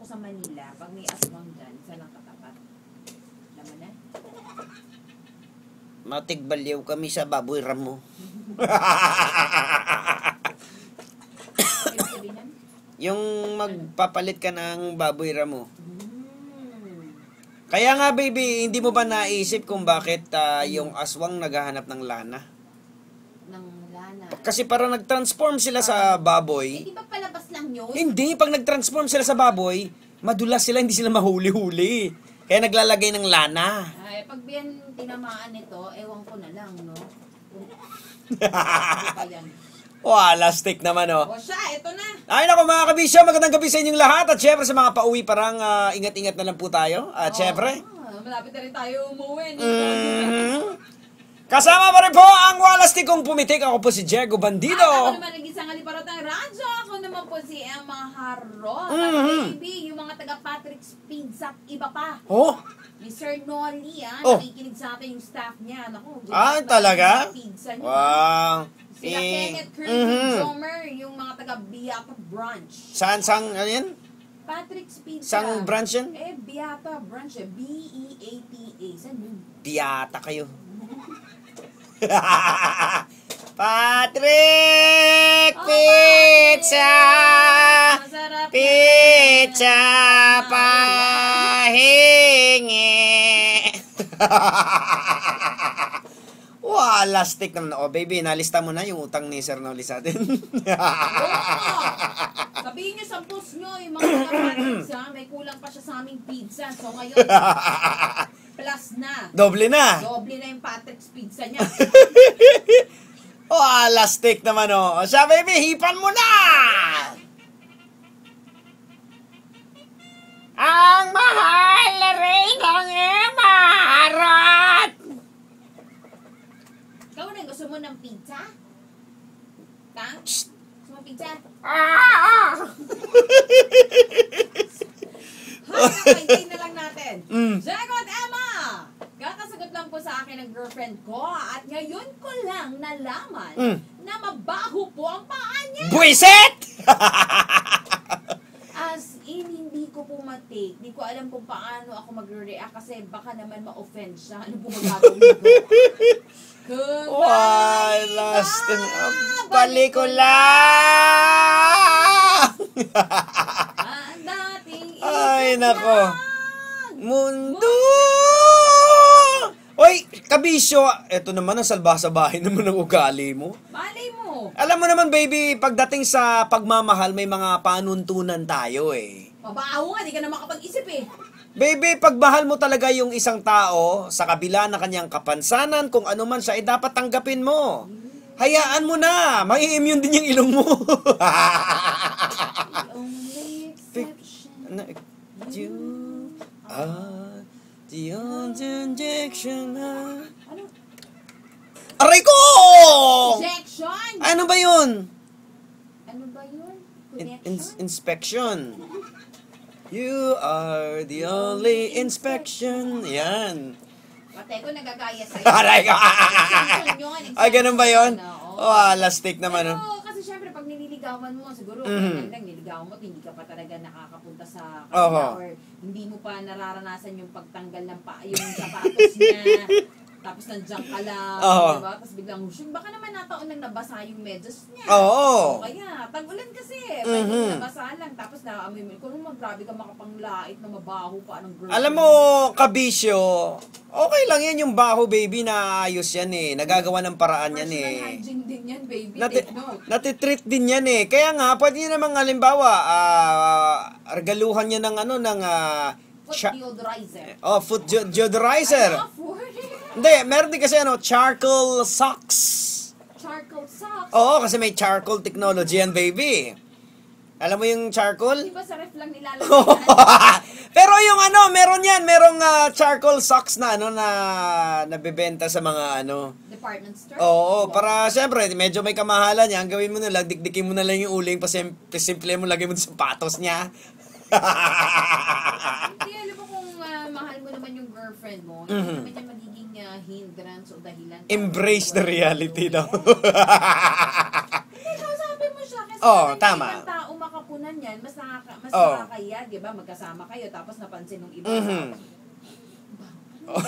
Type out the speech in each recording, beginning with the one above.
ako sa Manila, pag may aswang dyan, isa lang katapat. Alam mo na? Matigbaliw kami sa baboy ramo. Ibig sabihin yan? Yung magpapalit ka ng baboy ramo. Kaya nga baby, hindi mo ba naisip kung bakit yung aswang naghahanap ng lana? Ng lana. Kasi para nag-transform sila sa baboy. Di ba palabas lang yun? Hindi, pag nag-transform sila sa baboy, madulas sila, hindi sila mahuli-huli. Kaya naglalagay ng lana. Ay, pag yan tinamaan nito, ewan ko na lang, no? Wala, stick naman, oh. O siya, eto na. Ay, naku mga kabisyo, magandang gabi sa inyong lahat. At syempre sa mga pauwi parang ingat-ingat na lang po tayo. At syempre, malapit na rin tayo umuwi. kasama pa rin po ang walastikong pumitik. Ako po si Diego Bandido. At ako naman naging isang haliparotang radyo. Ako naman po si Emma Harron. At baby, yung mga taga Patrick's Pizza at iba pa. Oh, Ni Sir Nolly, Oh. nakikinig sa atin yung staff niya. Naku, talaga? Pizza niya. Wow. Sila Kenneth Curtis Jomer, yung mga taga Biata Branch. Saan, ano yan? Patrick's Pizza. Saan branch yan? Biata Branch. B-E-A-T-A. Saan yun? Biyata kayo. Patrick Pizza! Masarap Pizza pahingi! Wala, stick naman. Oh, baby, nalista mo na yung utang ni Sir Noli sa atin. Sabihin niyo sa post niyo, yung mga pizza, may kulang pa siya sa aming pizza. So ngayon, plus na. Doble na. Doble na yung Patrick's Pizza niya. Wala, stick naman, oh. Siya, baby, hipan mo na! Ang mahal na rin ng Emma Harot! Ikaw na, gusto mo ng pizza? Tang? Gusto mo pizza? Nakakaintay na lang natin. Diego at Emma! Kakasagot lang po sa akin ng girlfriend ko at ngayon ko lang nalaman na mabaho po ang paa niya. Buisit! As in, hindi ko po matake. Hindi ko alam kung paano ako magre-react kasi baka naman ma-offend siya. Ano po magagawin ko? Why, last balik ko lang! Ang dating Ay, isip nako. lang. Mundo! Oy, kabisyo, eto naman ang salbasabahin naman ng ugali mo. Malay mo. Alam mo naman, baby, pagdating sa pagmamahal, may mga panuntunan tayo eh. Mabaho nga, di ka na makapag-isip eh. Baby, pagmahal mo talaga yung isang tao, sa kabila na kanyang kapansanan, kung ano man siya, dapat tanggapin mo. Hayaan mo na, mai-immune din yung ilong mo. Only exception. You are the only injection. Ano? Aray ko! Injection? Ano ba yun? Ano ba yun? Connection? Inspection. You are the only inspection. Yan. Pate ko nagagaya sa'yo. Aray ko! Exception yun. Ay, ganun ba yun? Oo. Oh, lastik naman. Pero kasi syempre pag nililigawan mo, siguro lang nililigawan mo at hindi ka pa talaga nakakapunta sa kanila Oho. or hindi mo pa nararanasan yung pagtanggal ng yung sapatos niya. Tapos nandiyan ka lang, Oo. diba? Tapos biglang, baka naman nataon lang nabasa yung medyas niya. Oo. O kaya, tag-ulan kasi. Pwede nabasa lang. Tapos naamoy mo. Kung grabe ka makapanglait na mabaho pa ng girl. Alam mo, kabisyo, okay lang yan yung baho, baby, na ayos yan eh. Nagagawa ng paraan yan Personal eh. hygiene din yan, baby. Take note. Natitreat din yan eh. Kaya nga, pwede nyo namang halimbawa, regaluhan niya ng ano, ng Foot deodorizer. foot deodorizer. Ano, for Hindi, meron din kasi charcoal socks. charcoal socks. Oo, kasi may charcoal technology yan, baby. Alam mo yung charcoal? Di ba sa ref lang nilalagay yan? Pero yung meron yan, merong charcoal socks na na nabebenta sa mga Department store? Oo, para siyempre, medyo may kamahalan niya. Ang gawin mo na lang, dikdikin mo na lang yung uling, simple mo, lagay mo sa sapatos niya. Hindi, alam mo kung mahal mo naman yung girlfriend mo, hindi naman niya magiging hindrance o dahilan. Embrace the reality daw. Hindi, kausapin mo siya kasi Oo, kapag tama. ibang tao makapunan yan, mas Oh. nakakaya, di ba? Magkasama kayo, tapos napansin ng iba. Mhm. Baho.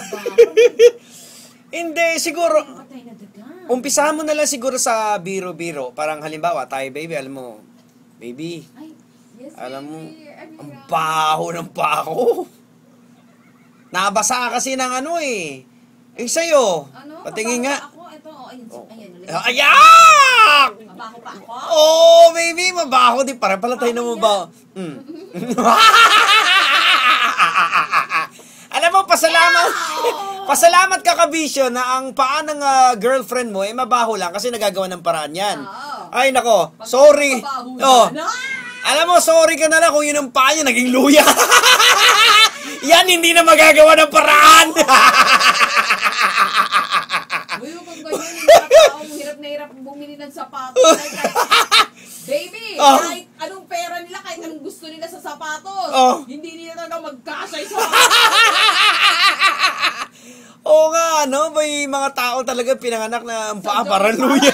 Hindi, siguro, Patay na daga. umpisahan mo na lang siguro sa biro-biro. Parang halimbawa, tayo baby, alam mo, baby, Ay, yes, alam mo, baby. ang baho ng pako. Nabasa ka kasi ng ano eh. Eh sa'yo, Ano? patingin nga. Ako, ito, ayun. Ayun. Ayak! Mabaho pa ako? Oh, baby, mabaho din. Parang pala tayo na mabaho. Mm. Alam mo, pasalamat ka, Kabisyo, na ang paa ng girlfriend mo ay mabaho lang kasi nagagawa ng paraan yan. Oo. Ay, nako, sorry. Mabaho Oh. na. Alam mo, sorry ka na lang kung yun ang paa niya, naging luya. Yan, hindi na magagawa ng paraan. Uy, kung ganyan, hirap na hirap bumili ng sapatos. Baby, Oh. kahit anong pera nila, kahit anong gusto nila sa sapatos, Oh. hindi nila talaga magkasya sa Oo nga, ano, may mga tao talaga pinanganak na ang paa parang luya.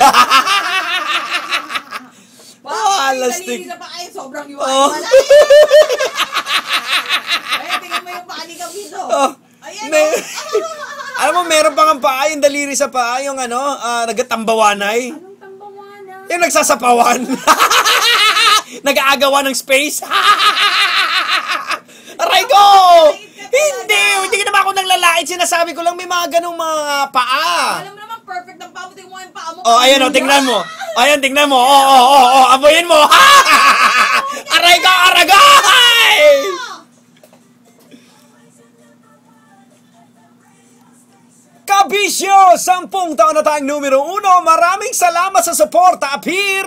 Alastik. Sa paa, sobrang Oh. iwan. Ay, tingnan mo yung paa ni Kabisyo. Oh. Ayan, May- oh. Alam mo, meron pang ang paa, yung daliri sa paa, yung ano, nagatambawanay. Anong tambawana? Yung nagsasapawan. Nag-aagawa ng space. Aray ko! Hindi ka naman ako nang lalait. Sinasabi ko lang may mga ganong mga paa. Alam mo naman, perfect ang paa mo. Tingnan mo yung paa mo. Oh, ayan oh, tingnan mo. Ayan, tingnan mo. Oh, amoyin mo. Aray ko, aragay! Kabisyo, 10 taon na tayong numero 1. Maraming salamat sa suporta, Apir!